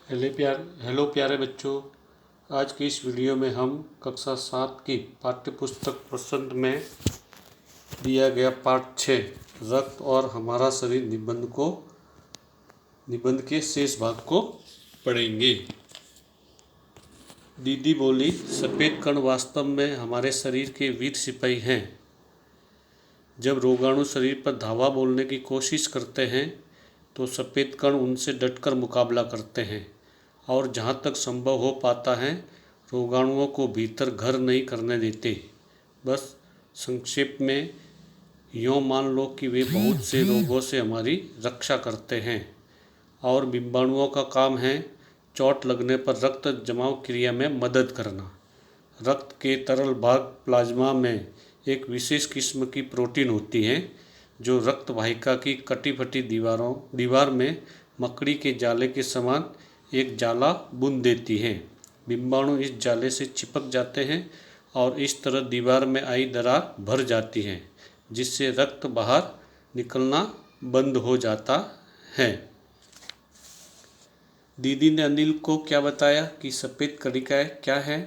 Hello प्यारे बच्चों। आज की इस वीडियो में हम कक्षा 7 की पाठ्यपुस्तक प्रश्न में दिया गया पाठ 6 रक्त और हमारा शरीर निबंध के शेष भाग को पढ़ेंगे। दीदी बोली, सफ़ेद कण वास्तव में हमारे शरीर के वीर सिपाही हैं। जब रोगाणु शरीर पर धावा बोलने की कोशिश करते हैं तो सफ़ेद कण उनसे डटकर मुकाबला करते हैं और जहाँ तक संभव हो पाता है रोगाणुओं को भीतर घर नहीं करने देते। बस संक्षेप में यूँ मान लो कि वे बहुत से रोगों से हमारी रक्षा करते हैं और बिंबाणुओं का काम है चोट लगने पर रक्त जमाव क्रिया में मदद करना। रक्त के तरल भाग प्लाज्मा में एक विशेष किस्म की प्रोटीन होती है जो रक्त वाहिका की कटी फटी दीवार में मकड़ी के जाले के समान एक जाला बुन देती है। बिंबाणु इस जाले से चिपक जाते हैं और इस तरह दीवार में आई दरार भर जाती है जिससे रक्त बाहर निकलना बंद हो जाता है। दीदी ने अनिल को क्या बताया कि सफ़ेद कणिकाएं क्या है?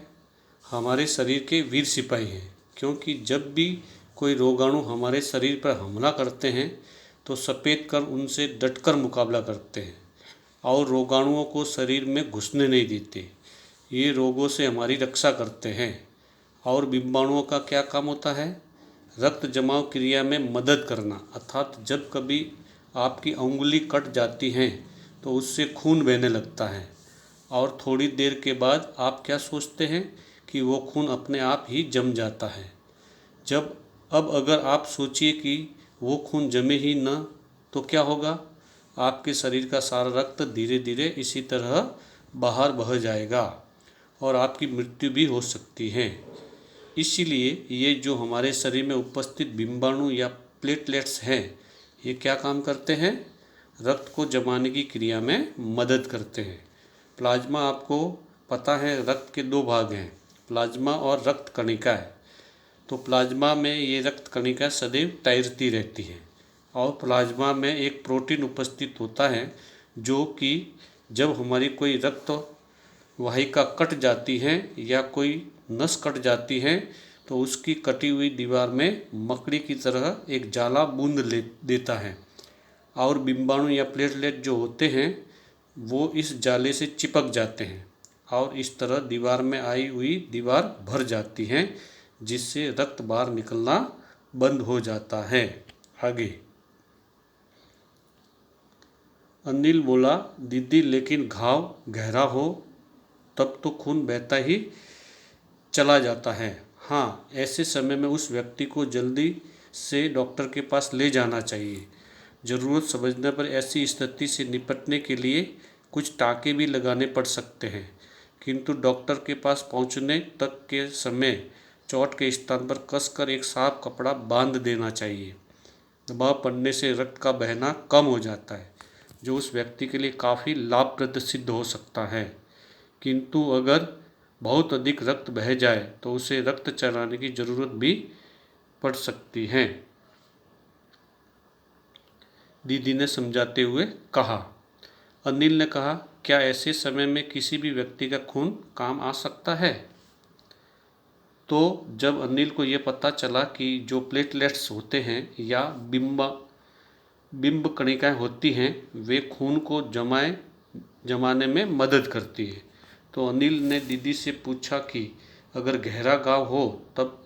हमारे शरीर के वीर सिपाही हैं, क्योंकि जब भी कोई रोगाणु हमारे शरीर पर हमला करते हैं तो सफ़ेद कण उनसे डटकर मुकाबला करते हैं और रोगाणुओं को शरीर में घुसने नहीं देते। ये रोगों से हमारी रक्षा करते हैं। और बिंबाणुओं का क्या काम होता है? रक्त जमाव क्रिया में मदद करना, अर्थात जब कभी आपकी उंगली कट जाती है तो उससे खून बहने लगता है और थोड़ी देर के बाद आप क्या सोचते हैं कि वो खून अपने आप ही जम जाता है। अब अगर आप सोचिए कि वो खून जमे ही न तो क्या होगा? आपके शरीर का सारा रक्त धीरे धीरे इसी तरह बाहर बह जाएगा और आपकी मृत्यु भी हो सकती है। इसीलिए ये जो हमारे शरीर में उपस्थित बिंबाणु या प्लेटलेट्स हैं, ये क्या काम करते हैं? रक्त को जमाने की क्रिया में मदद करते हैं। प्लाज्मा, आपको पता है रक्त के दो भाग हैं, प्लाज्मा और रक्त कणिकाएं। तो प्लाज्मा में ये रक्त कणिका सदैव तैरती रहती है और प्लाज्मा में एक प्रोटीन उपस्थित होता है जो कि जब हमारी कोई रक्त वाहिका कट जाती है या कोई नस कट जाती है तो उसकी कटी हुई दीवार में मकड़ी की तरह एक जाला बूंद देता है और बिंबाणु या प्लेटलेट जो होते हैं वो इस जाले से चिपक जाते हैं और इस तरह दीवार में आई हुई दीवार भर जाती है जिससे रक्त बाहर निकलना बंद हो जाता है। आगे अनिल बोला, दीदी लेकिन घाव गहरा हो तब तो खून बहता ही चला जाता है। हाँ, ऐसे समय में उस व्यक्ति को जल्दी से डॉक्टर के पास ले जाना चाहिए। ज़रूरत समझने पर ऐसी स्थिति से निपटने के लिए कुछ टाँके भी लगाने पड़ सकते हैं, किंतु डॉक्टर के पास पहुंचने तक के समय चोट के स्थान पर कसकर एक साफ कपड़ा बांध देना चाहिए। दबाव पड़ने से रक्त का बहना कम हो जाता है जो उस व्यक्ति के लिए काफ़ी लाभप्रद सिद्ध हो सकता है, किंतु अगर बहुत अधिक रक्त बह जाए तो उसे रक्त चढ़ाने की ज़रूरत भी पड़ सकती है। दीदी ने समझाते हुए कहा। अनिल ने कहा, क्या ऐसे समय में किसी भी व्यक्ति का खून काम आ सकता है? तो जब अनिल को ये पता चला कि जो प्लेटलेट्स होते हैं या बिंब कणिकाएं होती हैं वे खून को जमाने में मदद करती है, तो अनिल ने दीदी से पूछा कि अगर गहरा घाव हो तब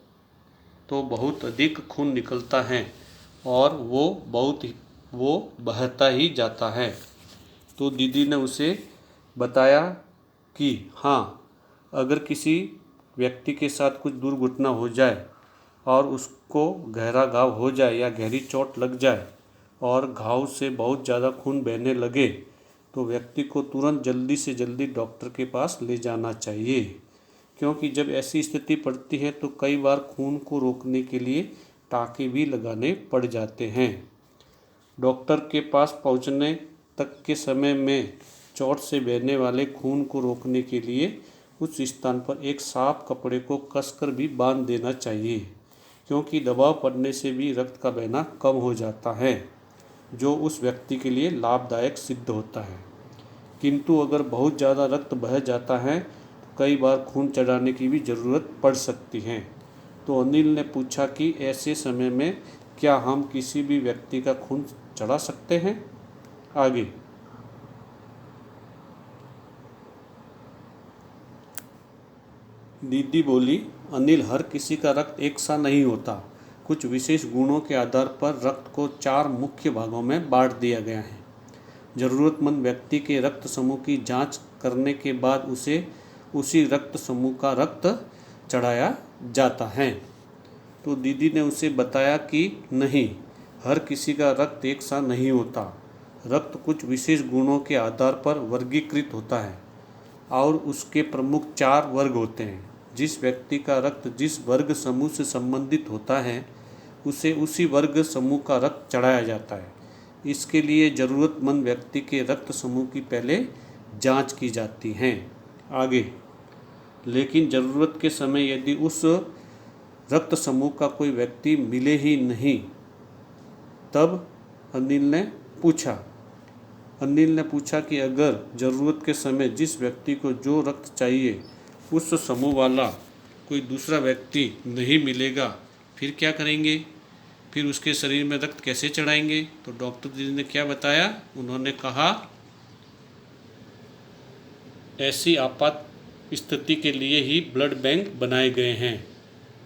तो बहुत अधिक खून निकलता है और वो बहता ही जाता है। तो दीदी ने उसे बताया कि हाँ, अगर किसी व्यक्ति के साथ कुछ दुर्घटना हो जाए और उसको गहरा घाव हो जाए या गहरी चोट लग जाए और घाव से बहुत ज़्यादा खून बहने लगे तो व्यक्ति को तुरंत जल्दी से जल्दी डॉक्टर के पास ले जाना चाहिए, क्योंकि जब ऐसी स्थिति पड़ती है तो कई बार खून को रोकने के लिए टाँके भी लगाने पड़ जाते हैं। डॉक्टर के पास पहुंचने तक के समय में चोट से बहने वाले खून को रोकने के लिए उस स्थान पर एक साफ कपड़े को कसकर भी बांध देना चाहिए, क्योंकि दबाव पड़ने से भी रक्त का बहना कम हो जाता है जो उस व्यक्ति के लिए लाभदायक सिद्ध होता है। किंतु अगर बहुत ज़्यादा रक्त बह जाता है तो कई बार खून चढ़ाने की भी ज़रूरत पड़ सकती है। तो अनिल ने पूछा कि ऐसे समय में क्या हम किसी भी व्यक्ति का खून चढ़ा सकते हैं? आगे दीदी बोली, अनिल, हर किसी का रक्त एक सा नहीं होता। कुछ विशेष गुणों के आधार पर रक्त को 4 मुख्य भागों में बांट दिया गया है। ज़रूरतमंद व्यक्ति के रक्त समूह की जांच करने के बाद उसे उसी रक्त समूह का रक्त चढ़ाया जाता है। तो दीदी ने उसे बताया कि नहीं, हर किसी का रक्त एक सा नहीं होता। रक्त कुछ विशेष गुणों के आधार पर वर्गीकृत होता है और उसके प्रमुख 4 वर्ग होते हैं। जिस व्यक्ति का रक्त जिस वर्ग समूह से संबंधित होता है उसे उसी वर्ग समूह का रक्त चढ़ाया जाता है। इसके लिए ज़रूरतमंद व्यक्ति के रक्त समूह की पहले जांच की जाती है। आगे, लेकिन ज़रूरत के समय यदि उस रक्त समूह का कोई व्यक्ति मिले ही नहीं, तब अनिल ने पूछा कि अगर ज़रूरत के समय जिस व्यक्ति को जो रक्त चाहिए उस समूह वाला कोई दूसरा व्यक्ति नहीं मिलेगा, फिर क्या करेंगे? फिर उसके शरीर में रक्त कैसे चढ़ाएंगे? तो डॉक्टर दीदी ने क्या बताया? उन्होंने कहा, ऐसी आपात स्थिति के लिए ही ब्लड बैंक बनाए गए हैं।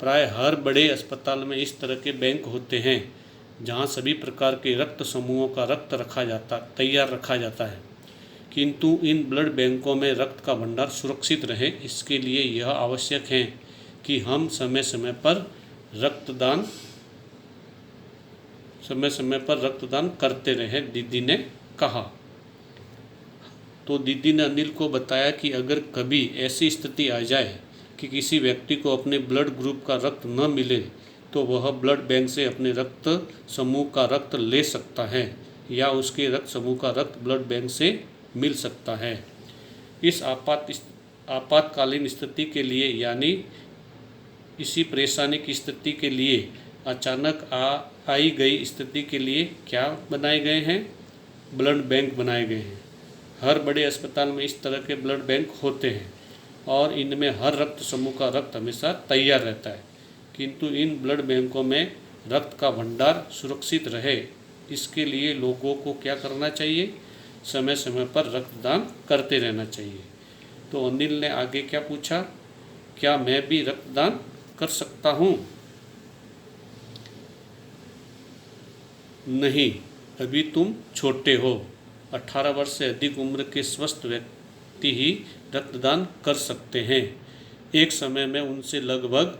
प्राय हर बड़े अस्पताल में इस तरह के बैंक होते हैं जहां सभी प्रकार के रक्त समूहों का रक्त तैयार रखा जाता है। किंतु इन ब्लड बैंकों में रक्त का भंडार सुरक्षित रहे, इसके लिए यह आवश्यक है कि हम समय समय पर रक्तदान करते रहें, दीदी ने कहा। तो दीदी ने अनिल को बताया कि अगर कभी ऐसी स्थिति आ जाए कि किसी व्यक्ति को अपने ब्लड ग्रुप का रक्त न मिले तो वह ब्लड बैंक से अपने रक्त समूह का रक्त ले सकता है या उसके रक्त समूह का रक्त ब्लड बैंक से मिल सकता है। इस आपातकालीन स्थिति के लिए, यानी इसी परेशानी की स्थिति के लिए, अचानक आई गई स्थिति के लिए क्या बनाए गए हैं? ब्लड बैंक बनाए गए हैं। हर बड़े अस्पताल में इस तरह के ब्लड बैंक होते हैं और इनमें हर रक्त समूह का रक्त हमेशा तैयार रहता है। किंतु इन ब्लड बैंकों में रक्त का भंडार सुरक्षित रहे, इसके लिए लोगों को क्या करना चाहिए? समय समय पर रक्तदान करते रहना चाहिए। तो अनिल ने आगे क्या पूछा? क्या मैं भी रक्तदान कर सकता हूँ? नहीं, अभी तुम छोटे हो। 18 वर्ष से अधिक उम्र के स्वस्थ व्यक्ति ही रक्तदान कर सकते हैं। एक समय में उनसे लगभग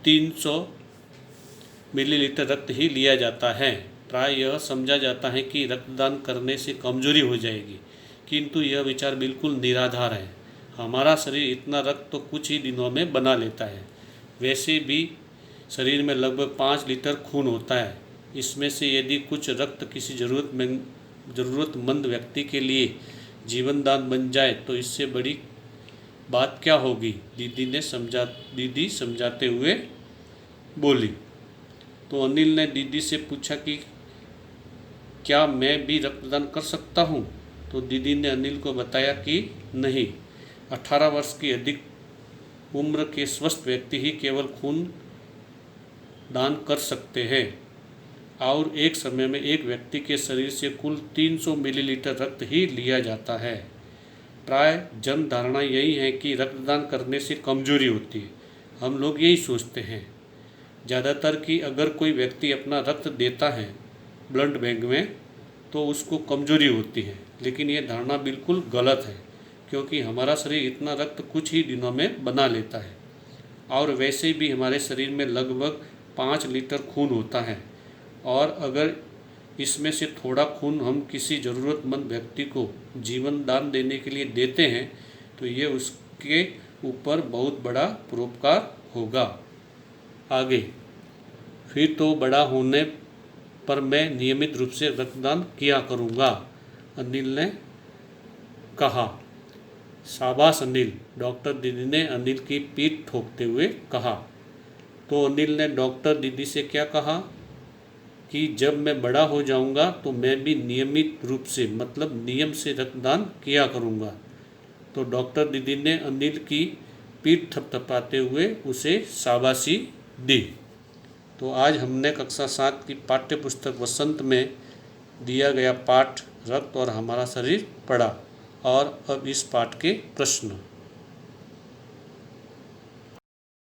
300 मिलीलीटर रक्त ही लिया जाता है। प्राय यह समझा जाता है कि रक्तदान करने से कमजोरी हो जाएगी, किंतु यह विचार बिल्कुल निराधार है। हमारा शरीर इतना रक्त तो कुछ ही दिनों में बना लेता है। वैसे भी शरीर में लगभग 5 लीटर खून होता है। इसमें से यदि कुछ रक्त किसी ज़रूरतमंद व्यक्ति के लिए जीवन दान बन जाए तो इससे बड़ी बात क्या होगी? दीदी समझाते हुए बोली। तो अनिल ने दीदी से पूछा कि क्या मैं भी रक्तदान कर सकता हूँ? तो दीदी ने अनिल को बताया कि नहीं, 18 वर्ष की अधिक उम्र के स्वस्थ व्यक्ति ही केवल खून दान कर सकते हैं और एक समय में एक व्यक्ति के शरीर से कुल 300 मिलीलीटर रक्त ही लिया जाता है। प्राय जन धारणा यही है कि रक्तदान करने से कमजोरी होती है। हम लोग यही सोचते हैं ज़्यादातर कि अगर कोई व्यक्ति अपना रक्त देता है ब्लड बैंक में तो उसको कमजोरी होती है, लेकिन ये धारणा बिल्कुल गलत है, क्योंकि हमारा शरीर इतना रक्त कुछ ही दिनों में बना लेता है और वैसे भी हमारे शरीर में लगभग 5 लीटर खून होता है और अगर इसमें से थोड़ा खून हम किसी ज़रूरतमंद व्यक्ति को जीवन दान देने के लिए देते हैं तो ये उसके ऊपर बहुत बड़ा परोपकार होगा। आगे, फिर तो बड़ा होने पर मैं नियमित रूप से रक्तदान किया करूँगा, अनिल ने कहा। शाबाश अनिल, डॉक्टर दीदी ने अनिल की पीठ ठोकते हुए कहा। तो अनिल ने डॉक्टर दीदी से क्या कहा? कि जब मैं बड़ा हो जाऊंगा तो मैं भी नियमित रूप से मतलब नियम से रक्तदान किया करूंगा। तो डॉक्टर दीदी ने अनिल की पीठ थपथपाते हुए उसे शाबाशी दी। तो आज हमने कक्षा 7 की पाठ्य पुस्तक वसंत में दिया गया पाठ रक्त और हमारा शरीर पढ़ा। और अब इस पाठ के प्रश्न।